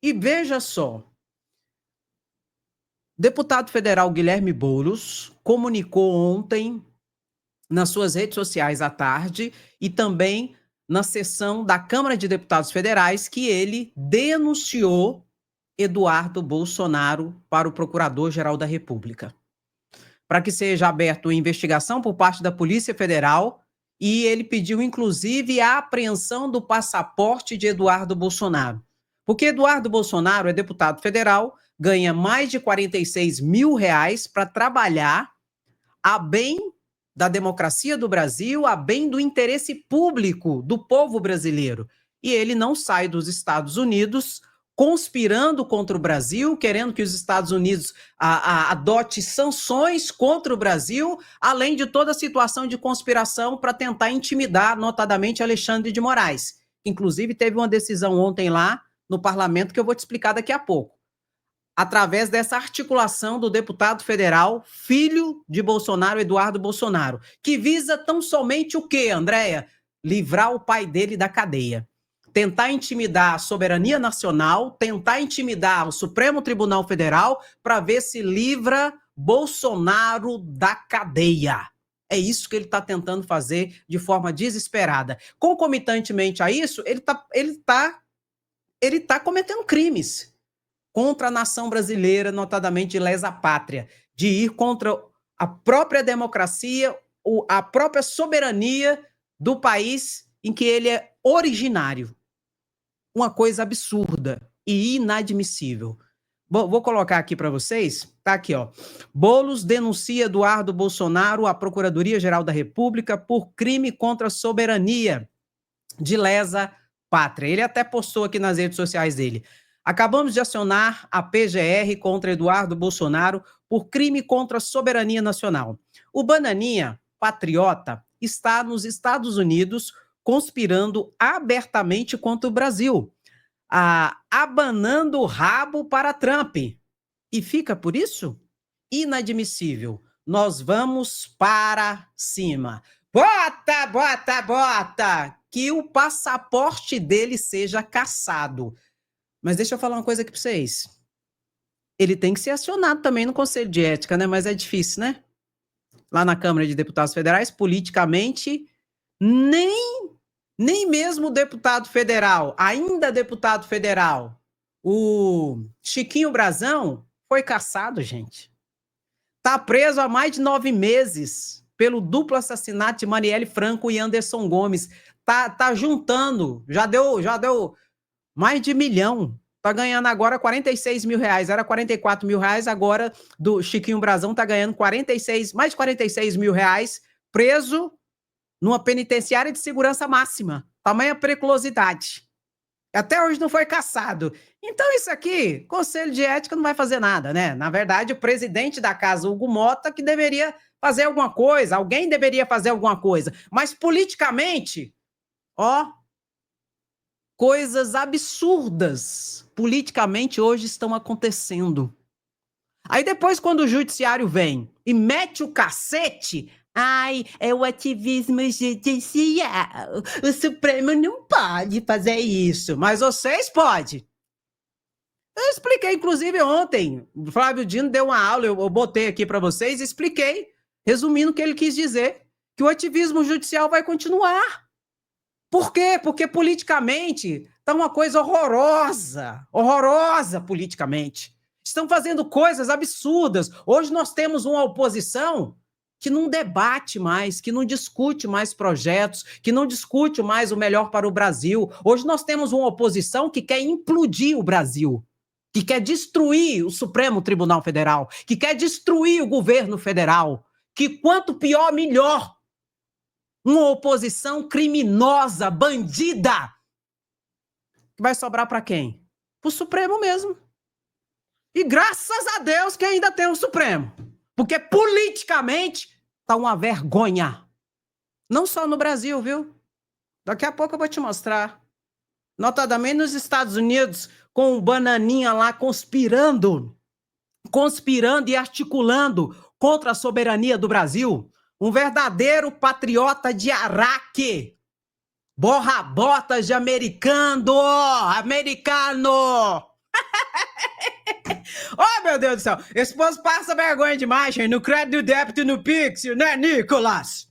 E veja só, deputado federal Guilherme Boulos comunicou ontem nas suas redes sociais à tarde e também na sessão da Câmara de Deputados Federais que ele denunciou Eduardo Bolsonaro para o Procurador-Geral da República, para que seja aberta uma investigação por parte da Polícia Federal, e ele pediu, inclusive, a apreensão do passaporte de Eduardo Bolsonaro. Porque Eduardo Bolsonaro é deputado federal, ganha mais de R$ 46 mil para trabalhar a bem da democracia do Brasil, a bem do interesse público do povo brasileiro. E ele não sai dos Estados Unidos conspirando contra o Brasil, querendo que os Estados Unidos adote sanções contra o Brasil, além de toda a situação de conspiração para tentar intimidar, notadamente, Alexandre de Moraes. Inclusive, teve uma decisão ontem lá no parlamento que eu vou te explicar daqui a pouco, através dessa articulação do deputado federal, filho de Bolsonaro, Eduardo Bolsonaro, que visa tão somente o quê, Andréia? Livrar o pai dele da cadeia. Tentar intimidar a soberania nacional, tentar intimidar o Supremo Tribunal Federal para ver se livra Bolsonaro da cadeia. É isso que ele está tentando fazer de forma desesperada. Concomitantemente a isso, ele tá cometendo crimes contra a nação brasileira, notadamente de lesa pátria, de ir contra a própria democracia, a própria soberania do país em que ele é originário. Uma coisa absurda e inadmissível. Vou colocar aqui para vocês, tá aqui, ó. Boulos denuncia Eduardo Bolsonaro à Procuradoria-Geral da República por crime contra a soberania de lesa pátria. Ele até postou aqui nas redes sociais dele. Acabamos de acionar a PGR contra Eduardo Bolsonaro por crime contra a soberania nacional. O Bananinha, patriota, está nos Estados Unidos conspirando abertamente contra o Brasil, abanando o rabo para Trump. E fica por isso? Inadmissível. Nós vamos para cima. Bota, bota, bota! Que o passaporte dele seja cassado. Mas deixa eu falar uma coisa aqui para vocês. Ele tem que ser acionado também no Conselho de Ética, né? Mas é difícil, né? Lá na Câmara de Deputados Federais, politicamente, nem mesmo o deputado federal, ainda deputado federal, o Chiquinho Brazão, foi cassado, gente. Tá preso há mais de 9 meses pelo duplo assassinato de Marielle Franco e Anderson Gomes. Tá juntando, já deu mais de 1 milhão. Tá ganhando agora R$ 46 mil. Era R$ 44 mil, agora do Chiquinho Brazão tá ganhando mais de 46 mil reais, preso numa penitenciária de segurança máxima. Tamanha periculosidade. Até hoje não foi cassado. Então isso aqui, Conselho de Ética não vai fazer nada, né? Na verdade, o presidente da casa, Hugo Mota, que deveria fazer alguma coisa, alguém deveria fazer alguma coisa. Mas politicamente, ó, coisas absurdas politicamente hoje estão acontecendo. Aí depois, quando o judiciário vem e mete o cacete, ai, é o ativismo judicial. O Supremo não pode fazer isso, mas vocês podem. Eu expliquei, inclusive, ontem. O Flávio Dino deu uma aula, eu botei aqui para vocês e expliquei, resumindo o que ele quis dizer, que o ativismo judicial vai continuar. Por quê? Porque politicamente está uma coisa horrorosa, horrorosa politicamente. Estão fazendo coisas absurdas. Hoje nós temos uma oposição que não debate mais, que não discute mais projetos, que não discute mais o melhor para o Brasil. Hoje nós temos uma oposição que quer implodir o Brasil, que quer destruir o Supremo Tribunal Federal, que quer destruir o governo federal, que quanto pior, melhor. Uma oposição criminosa, bandida. Vai sobrar para quem? Para o Supremo mesmo. E graças a Deus que ainda tem o Supremo. Porque politicamente tá uma vergonha. Não só no Brasil, viu? Daqui a pouco eu vou te mostrar. Notadamente nos Estados Unidos, com o Bananinha lá conspirando e articulando contra a soberania do Brasil. Um verdadeiro patriota de Araque. Borra-botas de americano! meu Deus do céu. Esse povo passa vergonha demais, gente. No crédito, débito, no Pix, né, Nicolas?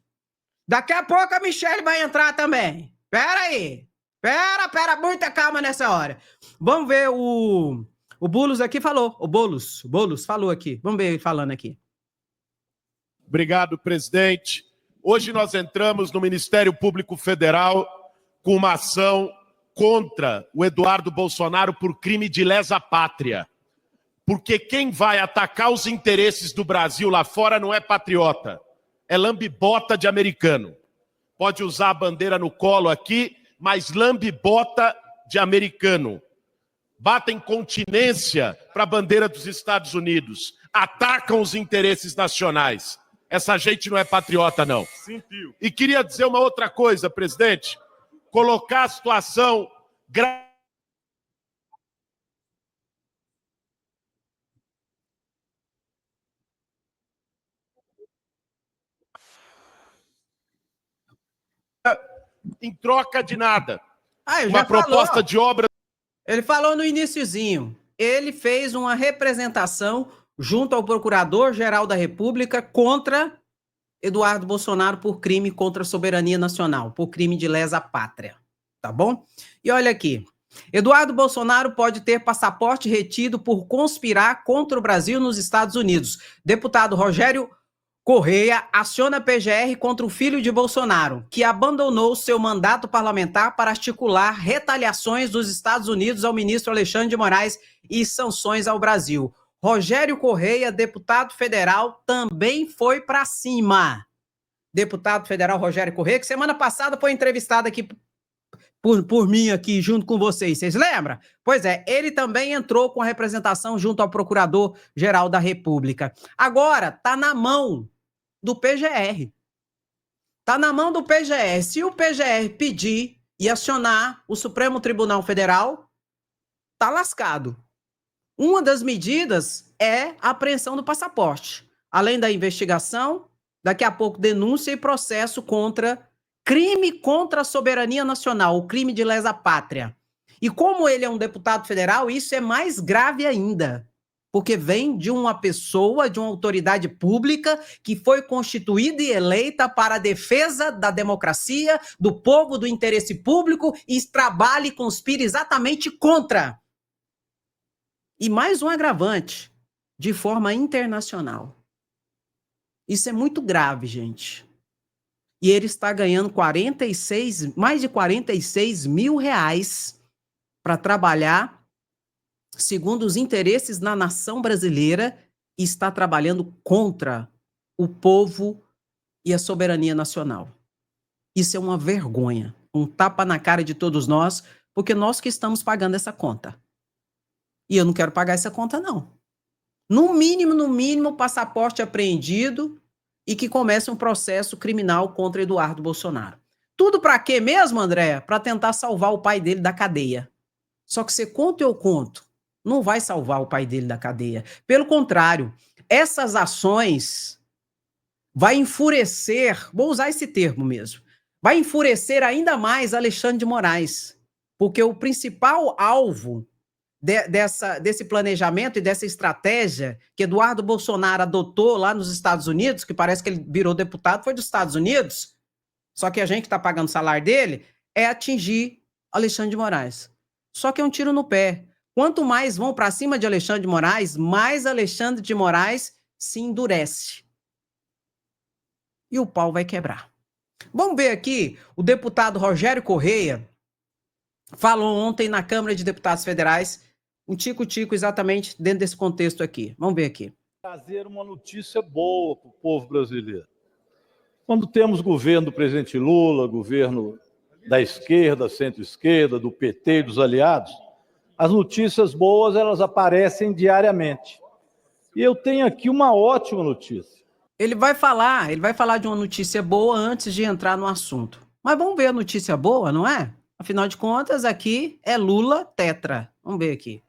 Daqui a pouco a Michelle vai entrar também. Pera aí. Pera, muita calma nessa hora. Vamos ver o Boulos aqui falou. O Boulos falou aqui. Vamos ver ele falando aqui. Obrigado, presidente. Hoje nós entramos no Ministério Público Federal com uma ação contra o Eduardo Bolsonaro por crime de lesa pátria. Porque quem vai atacar os interesses do Brasil lá fora não é patriota, é lambibota de americano. Pode usar a bandeira no colo aqui, mas lambibota de americano. Batem continência para a bandeira dos Estados Unidos. Atacam os interesses nacionais. Essa gente não é patriota, não. Sentiu. E queria dizer uma outra coisa, presidente. Colocar a situação em troca de nada. Uma proposta de obra. Ele falou no iniciozinho. Ele fez uma representação junto ao Procurador-Geral da República contra Eduardo Bolsonaro por crime contra a soberania nacional, por crime de lesa pátria, tá bom? E olha aqui, Eduardo Bolsonaro pode ter passaporte retido por conspirar contra o Brasil nos Estados Unidos. Deputado Rogério Correia aciona a PGR contra o filho de Bolsonaro, que abandonou seu mandato parlamentar para articular retaliações dos Estados Unidos ao ministro Alexandre de Moraes e sanções ao Brasil. Rogério Correia, deputado federal, também foi para cima. Deputado federal Rogério Correia, que semana passada foi entrevistado aqui por mim, aqui junto com vocês lembram? Pois é, ele também entrou com a representação junto ao Procurador-Geral da República. Agora, tá na mão do PGR. Tá na mão do PGR. Se o PGR pedir e acionar o Supremo Tribunal Federal, tá lascado. Uma das medidas é a apreensão do passaporte. Além da investigação, daqui a pouco denúncia e processo contra crime contra a soberania nacional, o crime de lesa pátria. E como ele é um deputado federal, isso é mais grave ainda, porque vem de uma pessoa, de uma autoridade pública que foi constituída e eleita para a defesa da democracia, do povo, do interesse público e trabalha e conspira exatamente contra. E mais um agravante, de forma internacional. Isso é muito grave, gente. E ele está ganhando mais de 46 mil reais para trabalhar segundo os interesses da nação brasileira e está trabalhando contra o povo e a soberania nacional. Isso é uma vergonha, um tapa na cara de todos nós, porque nós que estamos pagando essa conta. E eu não quero pagar essa conta, não. No mínimo, passaporte apreendido e que comece um processo criminal contra Eduardo Bolsonaro. Tudo para quê mesmo, André? Para tentar salvar o pai dele da cadeia. Só que você conta eu conto, não vai salvar o pai dele da cadeia. Pelo contrário, essas ações vai enfurecer, vou usar esse termo mesmo, vai enfurecer ainda mais Alexandre de Moraes, porque o principal alvo desse planejamento e dessa estratégia que Eduardo Bolsonaro adotou lá nos Estados Unidos, que parece que ele virou deputado, foi dos Estados Unidos, só que a gente está pagando o salário dele, é atingir Alexandre de Moraes. Só que é um tiro no pé. Quanto mais vão para cima de Alexandre de Moraes, mais Alexandre de Moraes se endurece. E o pau vai quebrar. Vamos ver aqui, o deputado Rogério Correia falou ontem na Câmara de Deputados Federais, um tico-tico exatamente dentro desse contexto aqui. Vamos ver aqui. Trazer uma notícia boa para o povo brasileiro. Quando temos governo do presidente Lula, governo da esquerda, centro-esquerda, do PT e dos aliados, as notícias boas elas aparecem diariamente. E eu tenho aqui uma ótima notícia. Ele vai falar de uma notícia boa antes de entrar no assunto. Mas vamos ver a notícia boa, não é? Afinal de contas, aqui é Lula tetra. Vamos ver aqui.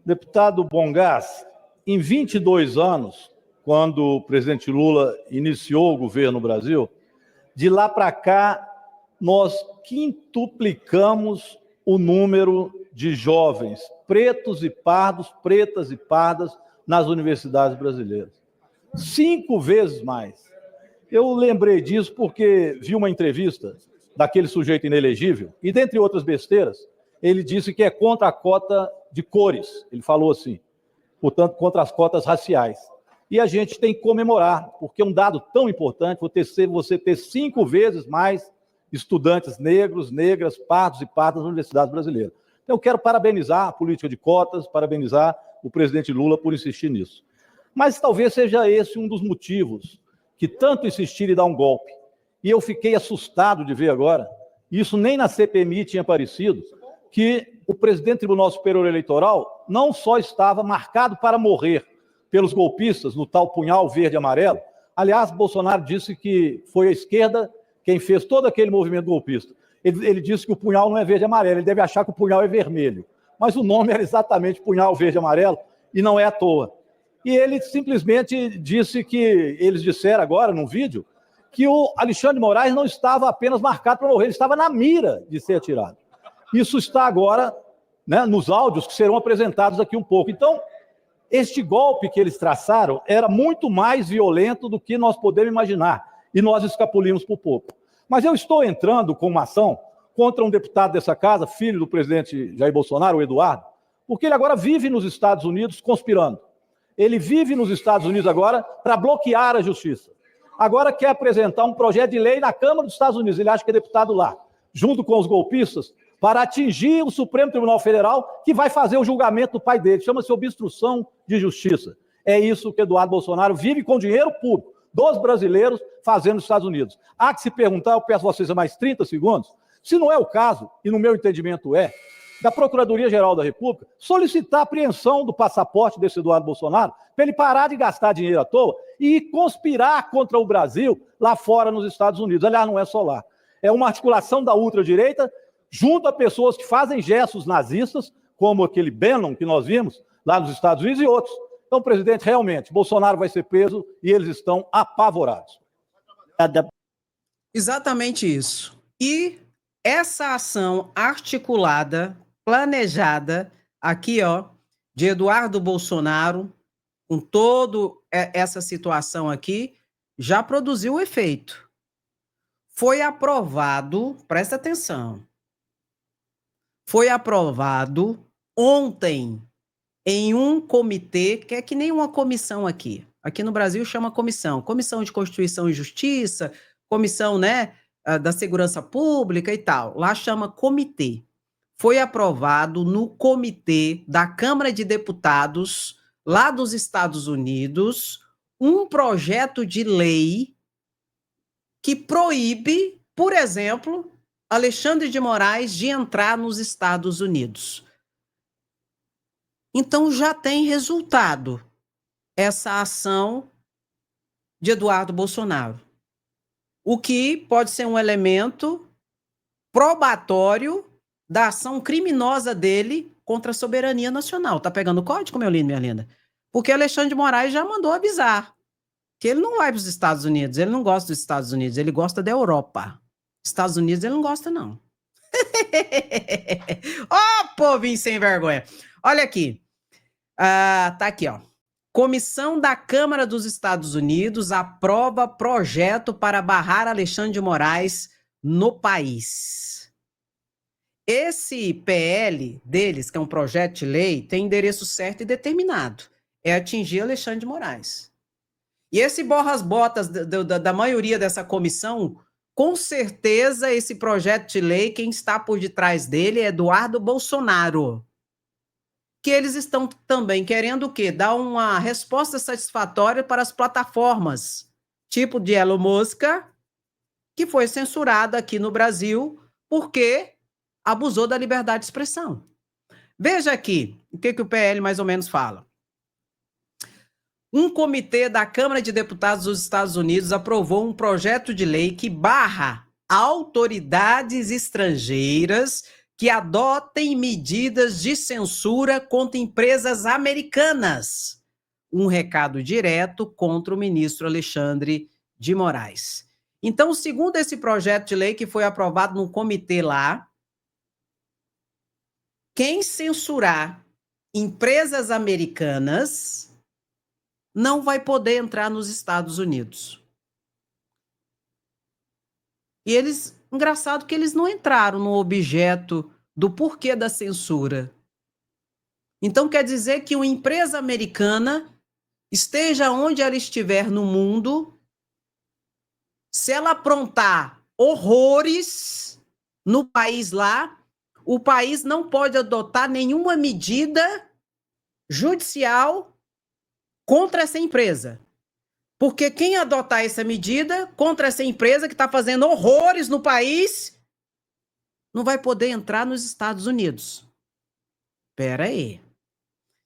Deputado Bongás, em 22 anos, quando o presidente Lula iniciou o governo no Brasil, de lá para cá, nós quintuplicamos o número de jovens pretos e pardos, pretas e pardas, nas universidades brasileiras. 5 vezes mais. Eu lembrei disso porque vi uma entrevista daquele sujeito inelegível e, dentre outras besteiras, ele disse que é contra a cota de cores. Ele falou assim, portanto, contra as cotas raciais. E a gente tem que comemorar, porque é um dado tão importante você ter 5 vezes mais estudantes negros, negras, pardos e pardas nas universidades brasileiras. Então, eu quero parabenizar a política de cotas, parabenizar o presidente Lula por insistir nisso. Mas talvez seja esse um dos motivos que tanto insistir em dar um golpe. E eu fiquei assustado de ver agora, isso nem na CPMI tinha aparecido, que o presidente do Tribunal Superior Eleitoral não só estava marcado para morrer pelos golpistas no tal punhal verde e amarelo. Aliás, Bolsonaro disse que foi a esquerda quem fez todo aquele movimento golpista. Ele disse que o punhal não é verde e amarelo, ele deve achar que o punhal é vermelho. Mas o nome era exatamente punhal verde e amarelo, e não é à toa. E ele simplesmente disse que, eles disseram agora, num vídeo, que o Alexandre de Moraes não estava apenas marcado para morrer, ele estava na mira de ser atirado. Isso está agora, né, nos áudios que serão apresentados daqui um pouco. Então, este golpe que eles traçaram era muito mais violento do que nós podemos imaginar, e nós escapulimos por pouco. Mas eu estou entrando com uma ação contra um deputado dessa casa, filho do presidente Jair Bolsonaro, o Eduardo, porque ele agora vive nos Estados Unidos conspirando. Ele vive nos Estados Unidos agora para bloquear a justiça. Agora quer apresentar um projeto de lei na Câmara dos Estados Unidos, ele acha que é deputado lá, junto com os golpistas, para atingir o Supremo Tribunal Federal, que vai fazer o julgamento do pai dele. Chama-se obstrução de justiça. É isso que Eduardo Bolsonaro vive com dinheiro público dos brasileiros fazendo nos Estados Unidos. Há que se perguntar, eu peço a vocês mais 30 segundos, se não é o caso, e no meu entendimento é, da Procuradoria-Geral da República solicitar a apreensão do passaporte desse Eduardo Bolsonaro para ele parar de gastar dinheiro à toa e conspirar contra o Brasil lá fora nos Estados Unidos. Aliás, não é só lá. É uma articulação da ultradireita junto a pessoas que fazem gestos nazistas, como aquele Bannon que nós vimos lá nos Estados Unidos e outros. Então, presidente, realmente, Bolsonaro vai ser preso e eles estão apavorados. Exatamente isso. E essa ação articulada, planejada, aqui, ó, de Eduardo Bolsonaro, com toda essa situação aqui, já produziu o efeito. Foi aprovado, presta atenção, foi aprovado ontem em um comitê, que é que nem uma comissão aqui. Aqui no Brasil chama comissão. Comissão de Constituição e Justiça, comissão, né, da Segurança Pública e tal. Lá chama comitê. Foi aprovado no comitê da Câmara de Deputados, lá dos Estados Unidos, um projeto de lei que proíbe, por exemplo, Alexandre de Moraes de entrar nos Estados Unidos. Então já tem resultado essa ação de Eduardo Bolsonaro, o que pode ser um elemento probatório da ação criminosa dele contra a soberania nacional. Tá pegando o código, meu lindo, minha linda? Porque Alexandre de Moraes já mandou avisar que ele não vai para os Estados Unidos, ele não gosta dos Estados Unidos, ele gosta da Europa. Estados Unidos ele não gosta, não. Ó, povinho sem vergonha. Olha aqui. Tá aqui, ó. Comissão da Câmara dos Estados Unidos aprova projeto para barrar Alexandre de Moraes no país. Esse PL deles, que é um projeto de lei, tem endereço certo e determinado. É atingir Alexandre de Moraes. E esse borra-as-botas da maioria dessa comissão, com certeza esse projeto de lei, quem está por detrás dele é Eduardo Bolsonaro. Que eles estão também querendo o quê? Dar uma resposta satisfatória para as plataformas, tipo de Elon Musk, que foi censurada aqui no Brasil porque abusou da liberdade de expressão. Veja aqui o que o PL mais ou menos fala. Um comitê da Câmara de Deputados dos Estados Unidos aprovou um projeto de lei que barra autoridades estrangeiras que adotem medidas de censura contra empresas americanas. Um recado direto contra o ministro Alexandre de Moraes. Então, segundo esse projeto de lei que foi aprovado num comitê lá, quem censurar empresas americanas não vai poder entrar nos Estados Unidos. E eles, engraçado que eles não entraram no objeto do porquê da censura. Então quer dizer que uma empresa americana, esteja onde ela estiver no mundo, se ela aprontar horrores no país lá, o país não pode adotar nenhuma medida judicial contra essa empresa. Porque quem adotar essa medida contra essa empresa que está fazendo horrores no país, não vai poder entrar nos Estados Unidos. Espera aí.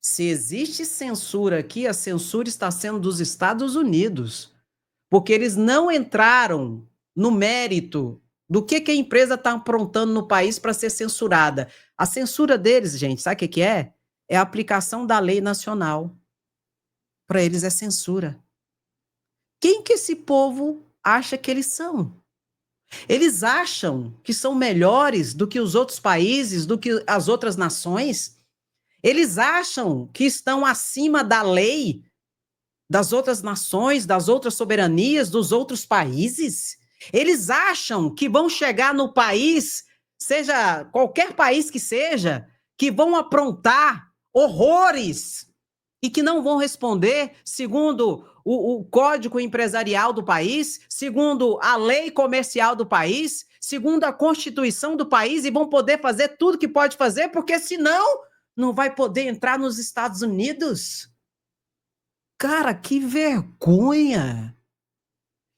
Se existe censura aqui, a censura está sendo dos Estados Unidos. Porque eles não entraram no mérito do que a empresa está aprontando no país para ser censurada. A censura deles, gente, sabe o que é? É a aplicação da lei nacional. Para eles é censura. Quem que esse povo acha que eles são? Eles acham que são melhores do que os outros países, do que as outras nações? Eles acham que estão acima da lei das outras nações, das outras soberanias, dos outros países? Eles acham que vão chegar no país, seja qualquer país que seja, que vão aprontar horrores e que não vão responder segundo o código empresarial do país, segundo a lei comercial do país, segundo a Constituição do país, e vão poder fazer tudo que pode fazer, porque senão não vai poder entrar nos Estados Unidos. Cara, que vergonha!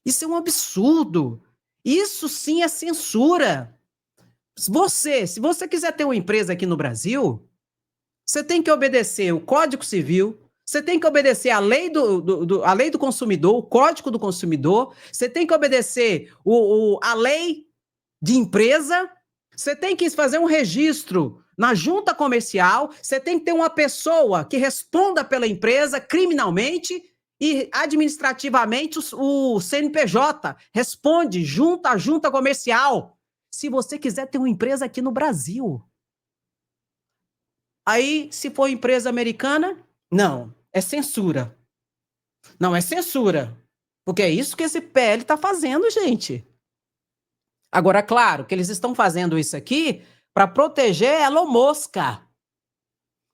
Isso é um absurdo. Isso sim é censura. Se você quiser ter uma empresa aqui no Brasil, você tem que obedecer o Código Civil, você tem que obedecer a lei do consumidor, o Código do Consumidor, você tem que obedecer a lei de empresa, você tem que fazer um registro na junta comercial, você tem que ter uma pessoa que responda pela empresa criminalmente e administrativamente o CNPJ responde junto à junta comercial. Se você quiser ter uma empresa aqui no Brasil. Aí, se for empresa americana, não, é censura. Não, é censura. Porque é isso que esse PL está fazendo, gente. Agora, claro, que eles estão fazendo isso aqui para proteger Elon Musk,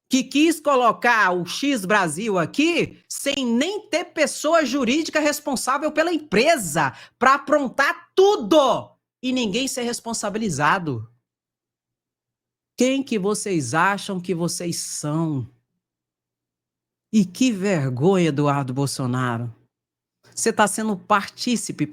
que quis colocar o X Brasil aqui sem nem ter pessoa jurídica responsável pela empresa, para aprontar tudo e ninguém ser responsabilizado. Quem que vocês acham que vocês são? E que vergonha, Eduardo Bolsonaro. Você está sendo partícipe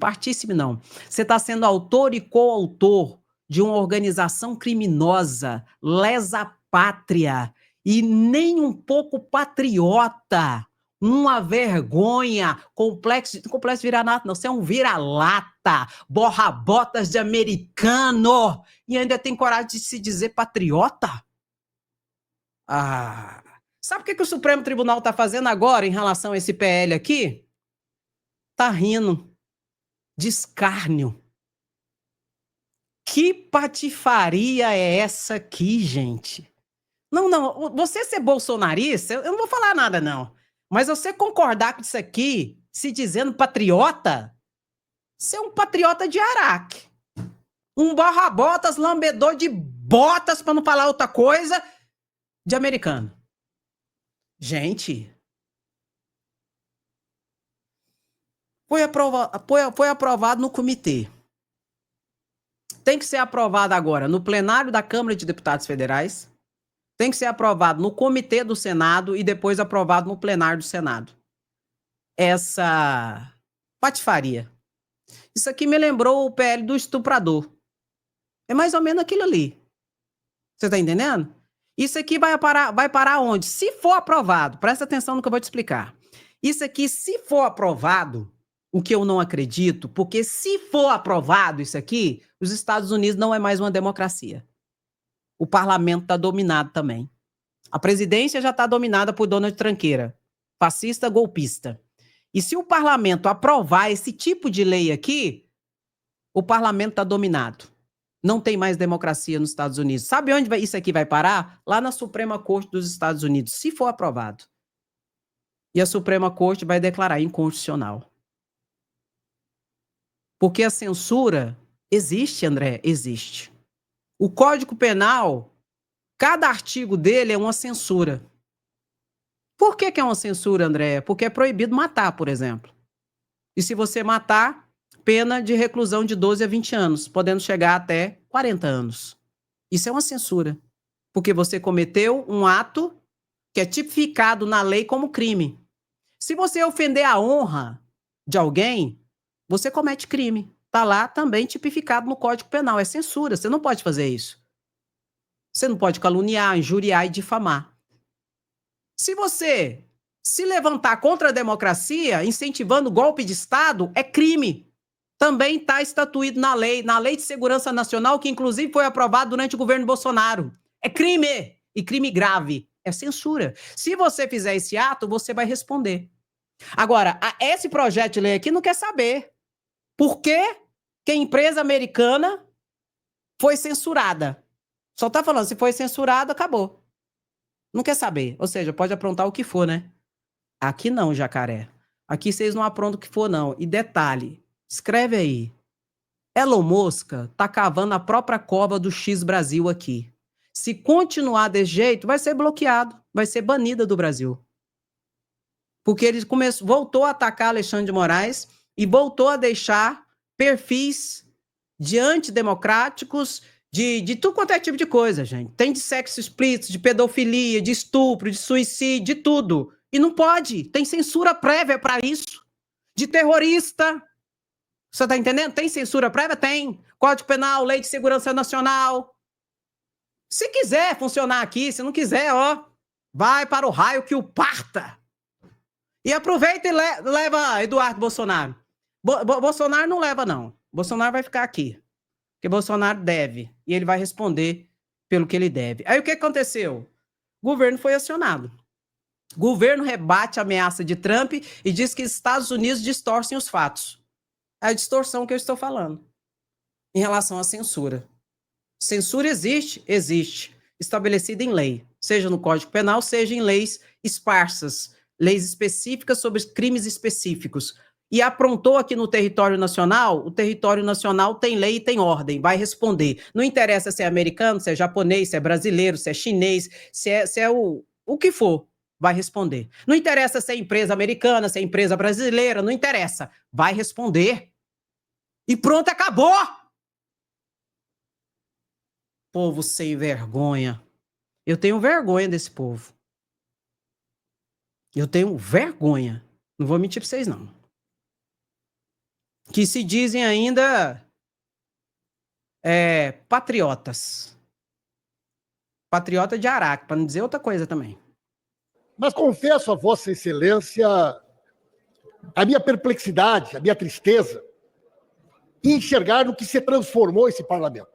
não. Você está sendo autor e coautor de uma organização criminosa, lesa pátria, e nem um pouco patriota. Uma vergonha, complexo vira-lata, não, você é um vira-lata, borra-botas de americano, e ainda tem coragem de se dizer patriota? Sabe o que o Supremo Tribunal está fazendo agora em relação a esse PL aqui? Tá rindo de escárnio. Que patifaria é essa aqui, gente? Não, você ser bolsonarista, eu não vou falar nada, não. Mas você concordar com isso aqui, se dizendo patriota, você é um patriota de Araque. Um barra-botas, lambedor de botas, para não falar outra coisa, de americano. Gente, foi aprovado no comitê. Tem que ser aprovado agora no plenário da Câmara de Deputados Federais, tem que ser aprovado no comitê do Senado e depois aprovado no plenário do Senado. Essa patifaria. Isso aqui me lembrou o PL do estuprador. É mais ou menos aquilo ali. Você tá entendendo? Isso aqui vai parar onde? Se for aprovado, presta atenção no que eu vou te explicar. Isso aqui, se for aprovado, o que eu não acredito, porque se for aprovado isso aqui, os Estados Unidos não é mais uma democracia. O parlamento está dominado também. A presidência já está dominada por Donald Tranqueira, fascista golpista. E se o parlamento aprovar esse tipo de lei aqui, o parlamento está dominado. Não tem mais democracia nos Estados Unidos. Sabe onde isso aqui vai parar? Lá na Suprema Corte dos Estados Unidos, se for aprovado. E a Suprema Corte vai declarar inconstitucional. Porque a censura existe, André, existe. O Código Penal, cada artigo dele é uma censura. Por que é uma censura, André? Porque é proibido matar, por exemplo. E se você matar, pena de reclusão de 12 a 20 anos, podendo chegar até 40 anos. Isso é uma censura. Porque você cometeu um ato que é tipificado na lei como crime. Se você ofender a honra de alguém, você comete crime. Está lá também tipificado no Código Penal. É censura, você não pode fazer isso. Você não pode caluniar, injuriar e difamar. Se você se levantar contra a democracia, incentivando golpe de Estado, é crime. Também está estatuído na Lei de Segurança Nacional, que inclusive foi aprovado durante o governo Bolsonaro. É crime, e crime grave. É censura. Se você fizer esse ato, você vai responder. Agora, esse projeto de lei aqui não quer saber por que a empresa americana foi censurada. Só está falando, se foi censurada, acabou. Não quer saber. Ou seja, pode aprontar o que for, né? Aqui não, Jacaré. Aqui vocês não aprontam o que for, não. E detalhe, escreve aí. Elon Musk tá cavando a própria cova do X Brasil aqui. Se continuar desse jeito, vai ser bloqueado, vai ser banida do Brasil. Porque ele voltou a atacar Alexandre de Moraes e voltou a deixar perfis de antidemocráticos, de tudo quanto é tipo de coisa, gente. Tem de sexo explícito, de pedofilia, de estupro, de suicídio, de tudo. E não pode. Tem censura prévia para isso. De terrorista. Você tá entendendo? Tem censura prévia? Tem. Código Penal, Lei de Segurança Nacional. Se quiser funcionar aqui, se não quiser, ó, vai para o raio que o parta. E aproveita e leva Eduardo Bolsonaro. Bolsonaro não leva, não. Bolsonaro vai ficar aqui. Porque Bolsonaro deve. E ele vai responder pelo que ele deve. Aí o que aconteceu? O governo foi acionado. O governo rebate a ameaça de Trump e diz que os Estados Unidos distorcem os fatos. É a distorção que eu estou falando. Em relação à censura. Censura existe? Existe. Estabelecida em lei. Seja no Código Penal, seja em leis esparsas. Leis específicas sobre crimes específicos. E aprontou aqui no território nacional, o território nacional tem lei e tem ordem, vai responder. Não interessa se é americano, se é japonês, se é brasileiro, se é chinês, se é o que for, vai responder. Não interessa se é empresa americana, se é empresa brasileira, não interessa, vai responder. E pronto, acabou! Povo sem vergonha. Eu tenho vergonha desse povo. Eu tenho vergonha. Não vou mentir para vocês, não. Que se dizem ainda patriotas. Patriota de Araque, para não dizer outra coisa também. Mas confesso a Vossa Excelência a minha perplexidade, a minha tristeza em enxergar no que se transformou esse parlamento.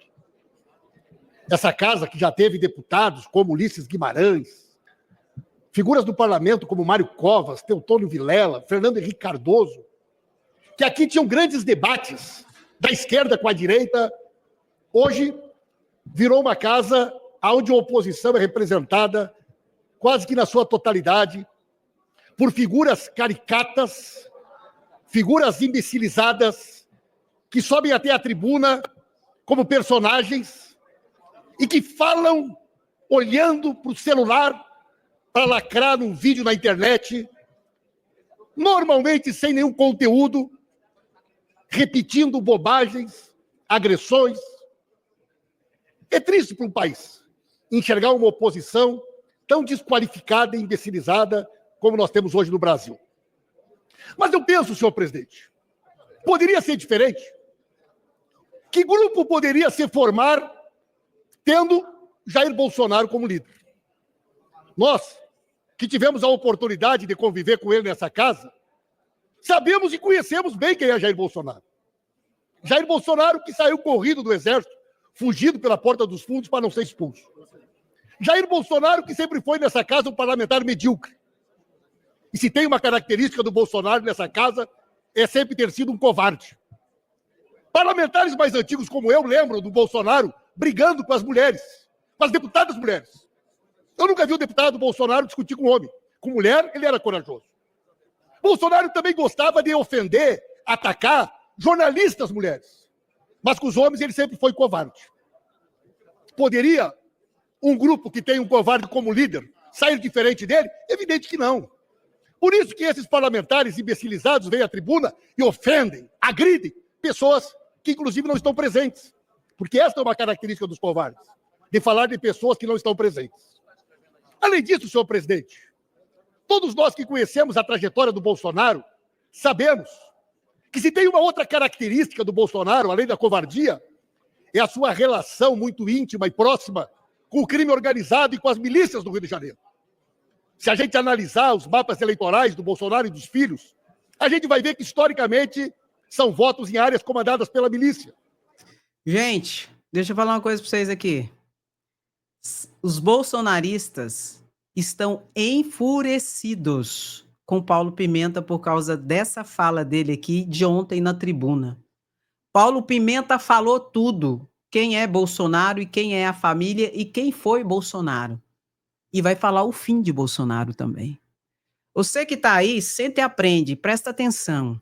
Essa casa que já teve deputados como Ulisses Guimarães, figuras do parlamento como Mário Covas, Teotônio Vilela, Fernando Henrique Cardoso, que aqui tinham grandes debates da esquerda com a direita, hoje virou uma casa onde a oposição é representada quase que na sua totalidade por figuras caricatas, figuras imbecilizadas, que sobem até a tribuna como personagens e que falam olhando para o celular para lacrar num vídeo na internet, normalmente sem nenhum conteúdo, repetindo bobagens, agressões. É triste para um país enxergar uma oposição tão desqualificada e imbecilizada como nós temos hoje no Brasil. Mas eu penso, senhor presidente, poderia ser diferente? Que grupo poderia se formar tendo Jair Bolsonaro como líder? Nós, que tivemos a oportunidade de conviver com ele nessa casa, sabemos e conhecemos bem quem é Jair Bolsonaro. Jair Bolsonaro que saiu corrido do Exército, fugido pela porta dos fundos para não ser expulso. Jair Bolsonaro que sempre foi nessa casa um parlamentar medíocre. E se tem uma característica do Bolsonaro nessa casa, é sempre ter sido um covarde. Parlamentares mais antigos como eu lembram do Bolsonaro brigando com as mulheres, com as deputadas mulheres. Eu nunca vi o deputado Bolsonaro discutir com homem. Com mulher, ele era corajoso. Bolsonaro também gostava de ofender, atacar jornalistas mulheres. Mas com os homens ele sempre foi covarde. Poderia um grupo que tem um covarde como líder sair diferente dele? Evidente que não. Por isso que esses parlamentares imbecilizados vêm à tribuna e ofendem, agridem pessoas que inclusive não estão presentes. Porque esta é uma característica dos covardes, de falar de pessoas que não estão presentes. Além disso, senhor presidente, todos nós que conhecemos a trajetória do Bolsonaro sabemos que se tem uma outra característica do Bolsonaro, além da covardia, é a sua relação muito íntima e próxima com o crime organizado e com as milícias do Rio de Janeiro. Se a gente analisar os mapas eleitorais do Bolsonaro e dos filhos, a gente vai ver que, historicamente, são votos em áreas comandadas pela milícia. Gente, deixa eu falar uma coisa para vocês aqui. Os bolsonaristas estão enfurecidos com Paulo Pimenta por causa dessa fala dele aqui de ontem na tribuna. Paulo Pimenta falou tudo. Quem é Bolsonaro e quem é a família e quem foi Bolsonaro. E vai falar o fim de Bolsonaro também. Você que está aí, senta e aprende, presta atenção.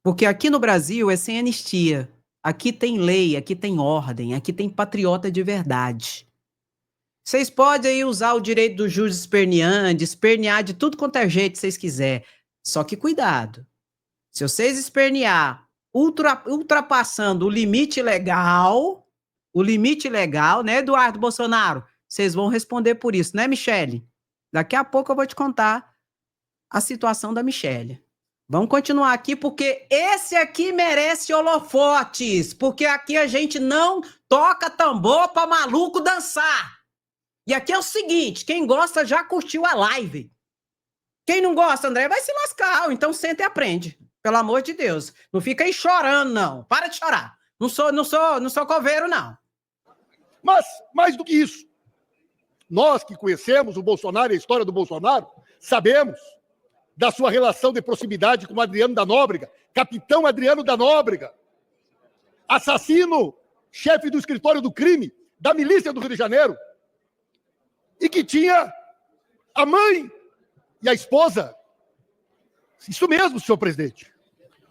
Porque aqui no Brasil é sem anistia. Aqui tem lei, aqui tem ordem, aqui tem patriota de verdade. Vocês podem aí usar o direito do jus espernear, de espernear de tudo quanto é jeito que vocês quiserem. Só que cuidado. Se vocês espernear ultrapassando o limite legal, né, Eduardo Bolsonaro? Vocês vão responder por isso, né, Michele? Daqui a pouco eu vou te contar a situação da Michele. Vamos continuar aqui, porque esse aqui merece holofotes, porque aqui a gente não toca tambor para maluco dançar. E aqui é o seguinte, quem gosta já curtiu a live. Quem não gosta, André, vai se lascar, então senta e aprende. Pelo amor de Deus. Não fica aí chorando, não. Para de chorar. Não sou coveiro, não. Mas, mais do que isso, nós que conhecemos o Bolsonaro e a história do Bolsonaro, sabemos da sua relação de proximidade com o Adriano da Nóbrega, capitão Adriano da Nóbrega, assassino, chefe do escritório do crime, da milícia do Rio de Janeiro, e que tinha a mãe e a esposa. Isso mesmo, senhor presidente.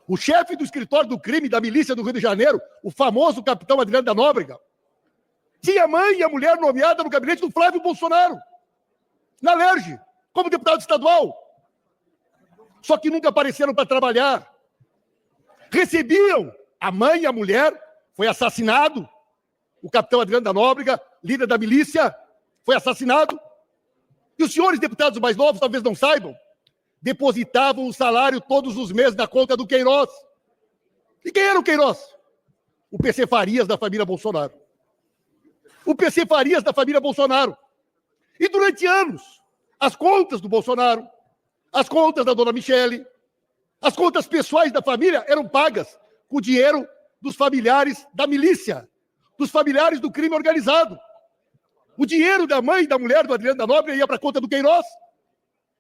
O chefe do escritório do crime da milícia do Rio de Janeiro, o famoso capitão Adriano da Nóbrega, tinha a mãe e a mulher nomeada no gabinete do Flávio Bolsonaro, na LERJ, como deputado estadual. Só que nunca apareceram para trabalhar. Recebiam a mãe e a mulher, foi assassinado. O capitão Adriano da Nóbrega, líder da milícia, foi assassinado. E os senhores deputados mais novos talvez não saibam, depositavam o salário todos os meses na conta do Queiroz. E quem era o Queiroz? O PC Farias da família Bolsonaro. O PC Farias da família Bolsonaro. E durante anos, as contas do Bolsonaro, as contas da dona Michele, as contas pessoais da família eram pagas com o dinheiro dos familiares da milícia, dos familiares do crime organizado. O dinheiro da mãe e da mulher do Adriano da Nóbrega ia para a conta do Queiroz.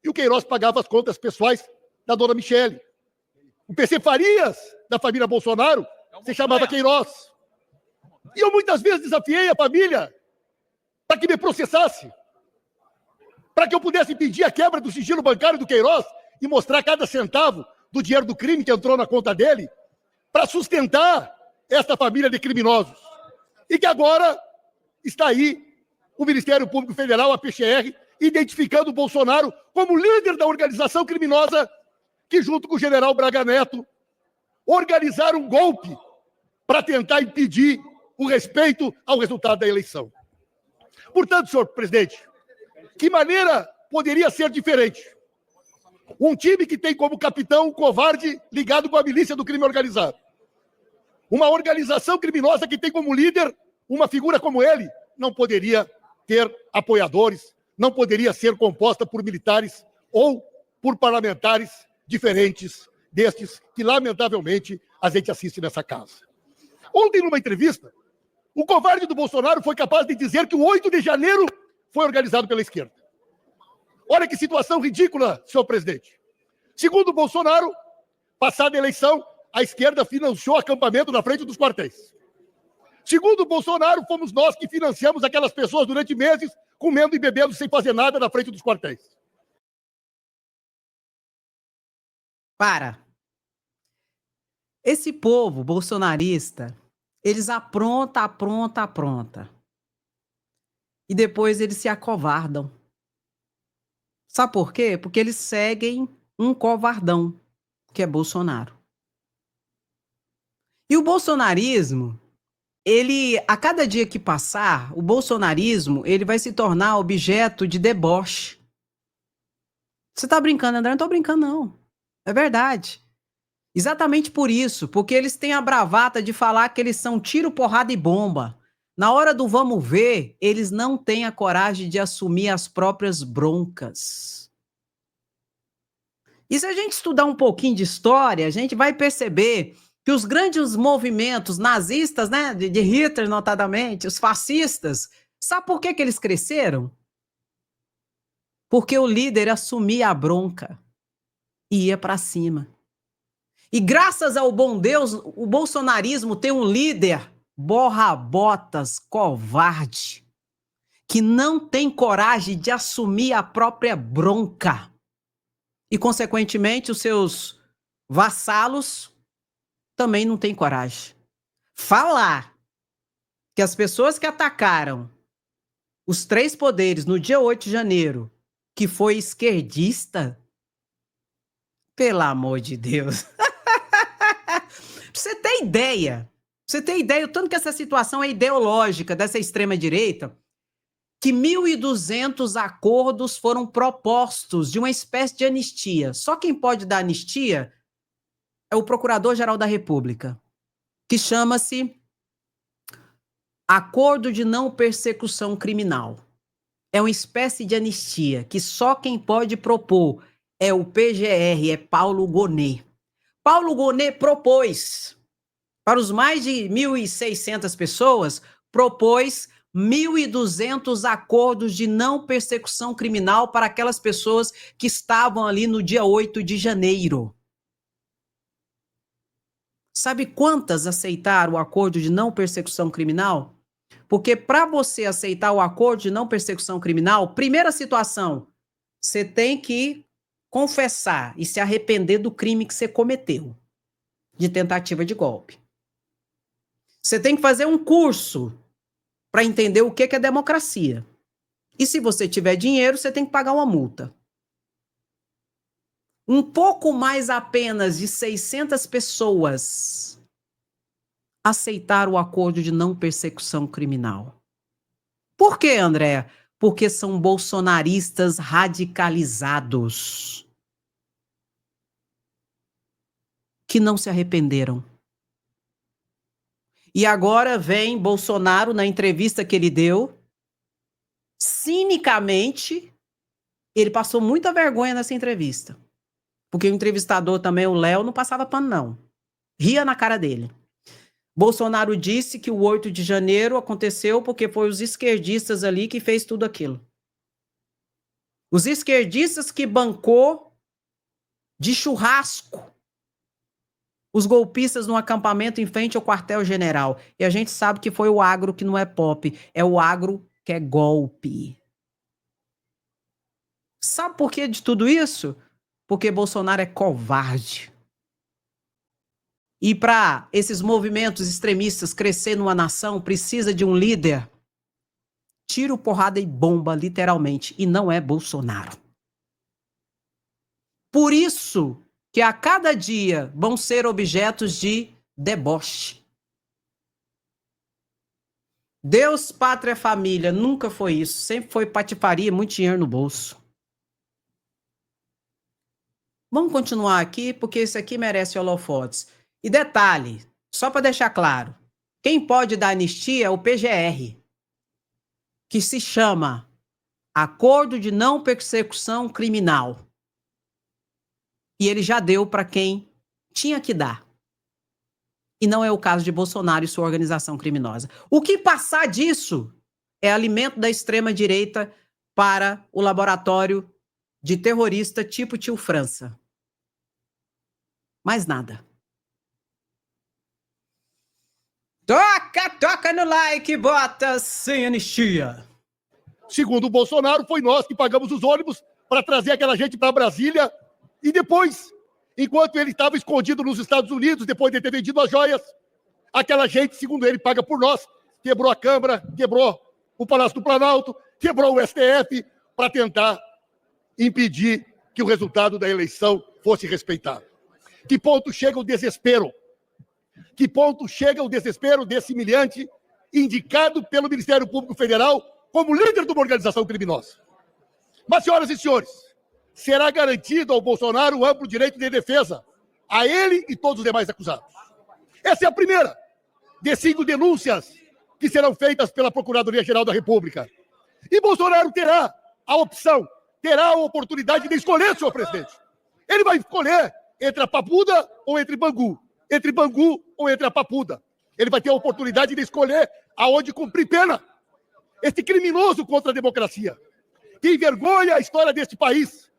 E o Queiroz pagava as contas pessoais da dona Michele. O PC Farias da família Bolsonaro se chamava Queiroz. E eu muitas vezes desafiei a família para que me processasse, para que eu pudesse pedir a quebra do sigilo bancário do Queiroz e mostrar cada centavo do dinheiro do crime que entrou na conta dele para sustentar esta família de criminosos. E que agora está aí o Ministério Público Federal, a PGR, identificando o Bolsonaro como líder da organização criminosa que, junto com o general Braga Neto, organizaram um golpe para tentar impedir o respeito ao resultado da eleição. Portanto, senhor presidente, que maneira poderia ser diferente? Um time que tem como capitão um covarde ligado com a milícia do crime organizado. Uma organização criminosa que tem como líder uma figura como ele, não poderia ter apoiadores, não poderia ser composta por militares ou por parlamentares diferentes destes que, lamentavelmente, a gente assiste nessa casa. Ontem, numa entrevista, o covarde do Bolsonaro foi capaz de dizer que o 8 de janeiro foi organizado pela esquerda. Olha que situação ridícula, senhor presidente. Segundo o Bolsonaro, passada a eleição, a esquerda financiou acampamento na frente dos quartéis. Segundo o Bolsonaro, fomos nós que financiamos aquelas pessoas durante meses, comendo e bebendo sem fazer nada na frente dos quartéis. Para. Esse povo bolsonarista, eles apronta. E depois eles se acovardam. Sabe por quê? Porque eles seguem um covardão, que é Bolsonaro. E o bolsonarismo, a cada dia que passar, o bolsonarismo, ele vai se tornar objeto de deboche. Você tá brincando, André? Não tô brincando, não. É verdade. Exatamente por isso, porque eles têm a bravata de falar que eles são tiro, porrada e bomba. Na hora do vamos ver, eles não têm a coragem de assumir as próprias broncas. E se a gente estudar um pouquinho de história, a gente vai perceber que os grandes movimentos nazistas, né, de Hitler notadamente, os fascistas, sabe por que eles cresceram? Porque o líder assumia a bronca e ia para cima. E graças ao bom Deus, o bolsonarismo tem um líder borra-botas, covarde, que não tem coragem de assumir a própria bronca. E, consequentemente, os seus vassalos também não têm coragem. Falar que as pessoas que atacaram os 3 poderes no dia 8 de janeiro, que foi esquerdista, pelo amor de Deus. Pra você ter ideia, o tanto que essa situação é ideológica dessa extrema-direita, que 1.200 acordos foram propostos de uma espécie de anistia. Só quem pode dar anistia é o Procurador-Geral da República, que chama-se Acordo de Não Persecução Criminal. É uma espécie de anistia que só quem pode propor é o PGR, é Paulo Gonet. Paulo Gonet propôs, para os mais de 1.600 pessoas, propôs 1.200 acordos de não persecução criminal para aquelas pessoas que estavam ali no dia 8 de janeiro. Sabe quantas aceitaram o acordo de não persecução criminal? Porque para você aceitar o acordo de não persecução criminal, primeira situação, você tem que confessar e se arrepender do crime que você cometeu, de tentativa de golpe. Você tem que fazer um curso para entender o que é democracia. E se você tiver dinheiro, você tem que pagar uma multa. Um pouco mais apenas de 600 pessoas aceitaram o acordo de não persecução criminal. Por quê, André? Porque são bolsonaristas radicalizados que não se arrependeram. E agora vem Bolsonaro, na entrevista que ele deu, cinicamente, ele passou muita vergonha nessa entrevista. Porque o entrevistador também, o Léo, não passava pano, não. Ria na cara dele. Bolsonaro disse que o 8 de janeiro aconteceu porque foi os esquerdistas ali que fez tudo aquilo. Os esquerdistas que bancou de churrasco os golpistas num acampamento em frente ao quartel-general. E a gente sabe que foi o agro que não é pop, é o agro que é golpe. Sabe por que de tudo isso? Porque Bolsonaro é covarde. E para esses movimentos extremistas crescer numa nação, precisa de um líder tiro, porrada e bomba, literalmente. E não é Bolsonaro. Por isso que a cada dia vão ser objetos de deboche. Deus, pátria, família, nunca foi isso. Sempre foi patifaria e muito dinheiro no bolso. Vamos continuar aqui, porque esse aqui merece holofotes. E detalhe, só para deixar claro, quem pode dar anistia é o PGR, que se chama Acordo de Não Persecução Criminal. E ele já deu para quem tinha que dar. E não é o caso de Bolsonaro e sua organização criminosa. O que passar disso é alimento da extrema-direita para o laboratório de terrorista tipo Tio França. Mais nada. Toca no like, bota sem anistia. Segundo o Bolsonaro, foi nós que pagamos os ônibus para trazer aquela gente para Brasília. E depois, enquanto ele estava escondido nos Estados Unidos, depois de ter vendido as joias, aquela gente, segundo ele, paga por nós, quebrou a Câmara, quebrou o Palácio do Planalto, quebrou o STF para tentar impedir que o resultado da eleição fosse respeitado. Que ponto chega o desespero? Que ponto chega o desespero desse humilhante indicado pelo Ministério Público Federal como líder de uma organização criminosa? Mas, senhoras e senhores, será garantido ao Bolsonaro o amplo direito de defesa, a ele e todos os demais acusados. Essa é a primeira de 5 denúncias que serão feitas pela Procuradoria-Geral da República. E Bolsonaro terá a opção, terá a oportunidade de escolher, senhor presidente. Ele vai escolher entre a Papuda ou entre Bangu ou entre a Papuda. Ele vai ter a oportunidade de escolher aonde cumprir pena. Este criminoso contra a democracia, que envergonha a história deste país,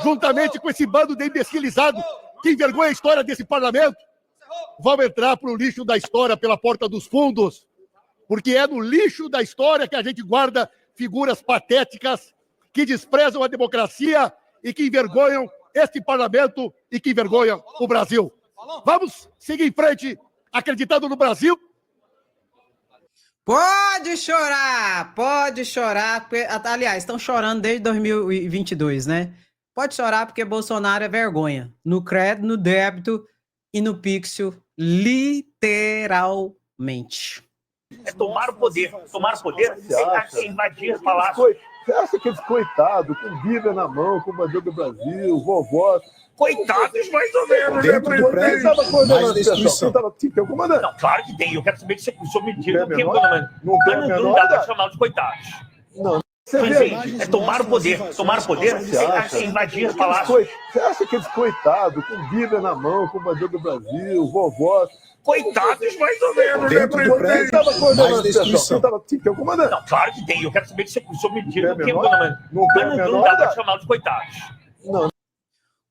juntamente com esse bando de imbecilizados, que envergonha a história desse parlamento, vão entrar para o lixo da história pela porta dos fundos, porque é no lixo da história que a gente guarda figuras patéticas que desprezam a democracia e que envergonham este parlamento e que envergonham o Brasil. Vamos seguir em frente, acreditando no Brasil. Pode chorar, porque, aliás, estão chorando desde 2022, né? Pode chorar porque Bolsonaro é vergonha, no crédito, no débito e no pixel, literalmente. É tomar o poder é invadir palácio. Você acha que esse coitado, com Bíblia na mão, com o bandeira do Brasil, vovó... Coitados, mais ou menos, né, presidente? Mais destruição. Tem comandante? Não, claro que tem. Eu quero saber se o senhor me diga o que não dá para chamar de coitados. Não. É tomar o poder é invadir palácio. Você acha que esse coitado, com Bíblia na mão, com o bandeira do Brasil, vovó... Coitados, mais ou menos, né, presidente? Mais destruição. Tem comandante? Não, claro que tem. Eu quero saber se o senhor me diga o que não dá para chamar de coitados. Não.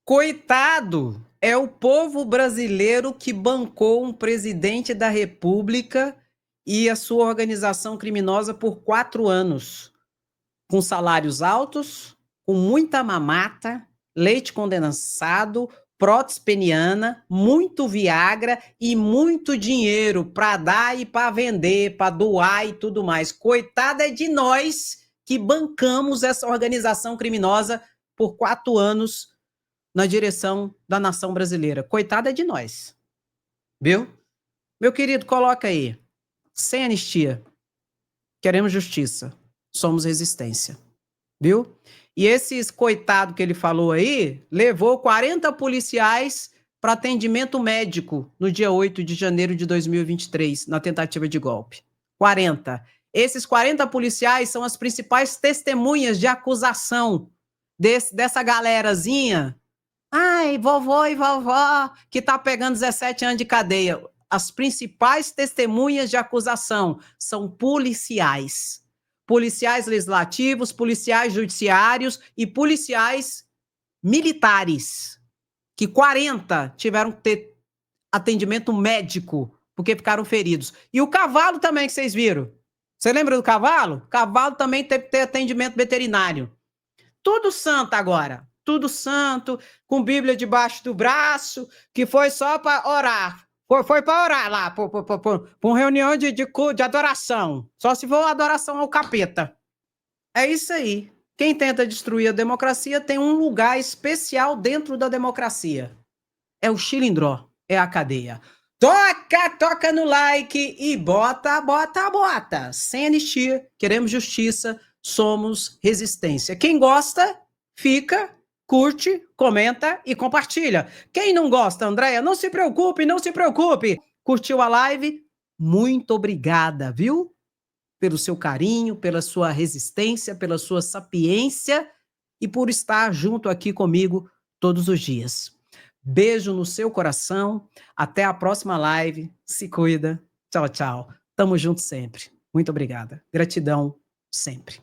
Coitado é o povo brasileiro que bancou um presidente da República e a sua organização criminosa por 4 anos, com salários altos, com muita mamata, leite condensado, prótese peniana, muito Viagra e muito dinheiro para dar e para vender, para doar e tudo mais. Coitado é de nós que bancamos essa organização criminosa por 4 anos na direção da nação brasileira. Coitada é de nós. Viu? Meu querido, coloca aí. Sem anistia. Queremos justiça. Somos resistência. Viu? E esses coitados que ele falou aí, levou 40 policiais para atendimento médico no dia 8 de janeiro de 2023, na tentativa de golpe. 40. Esses 40 policiais são as principais testemunhas de acusação dessa galerazinha. Ai, vovô e vovó, que tá pegando 17 anos de cadeia. As principais testemunhas de acusação são policiais. Policiais legislativos, policiais judiciários e policiais militares. Que 40 tiveram que ter atendimento médico, porque ficaram feridos. E o cavalo também, que vocês viram. Você lembra do cavalo? O cavalo também teve que ter atendimento veterinário. Tudo santo agora. Tudo santo, com Bíblia debaixo do braço, que foi só para orar. Foi para orar lá, para uma reunião de adoração. Só se for adoração ao capeta. É isso aí. Quem tenta destruir a democracia tem um lugar especial dentro da democracia. É o xilindró, é a cadeia. Toca no like e bota. Sem anistia, queremos justiça, somos resistência. Quem gosta, fica... Curte, comenta e compartilha. Quem não gosta, Andréia, não se preocupe. Curtiu a live? Muito obrigada, viu? Pelo seu carinho, pela sua resistência, pela sua sapiência e por estar junto aqui comigo todos os dias. Beijo no seu coração. Até a próxima live. Se cuida. Tchau, tchau. Tamo junto sempre. Muito obrigada. Gratidão sempre.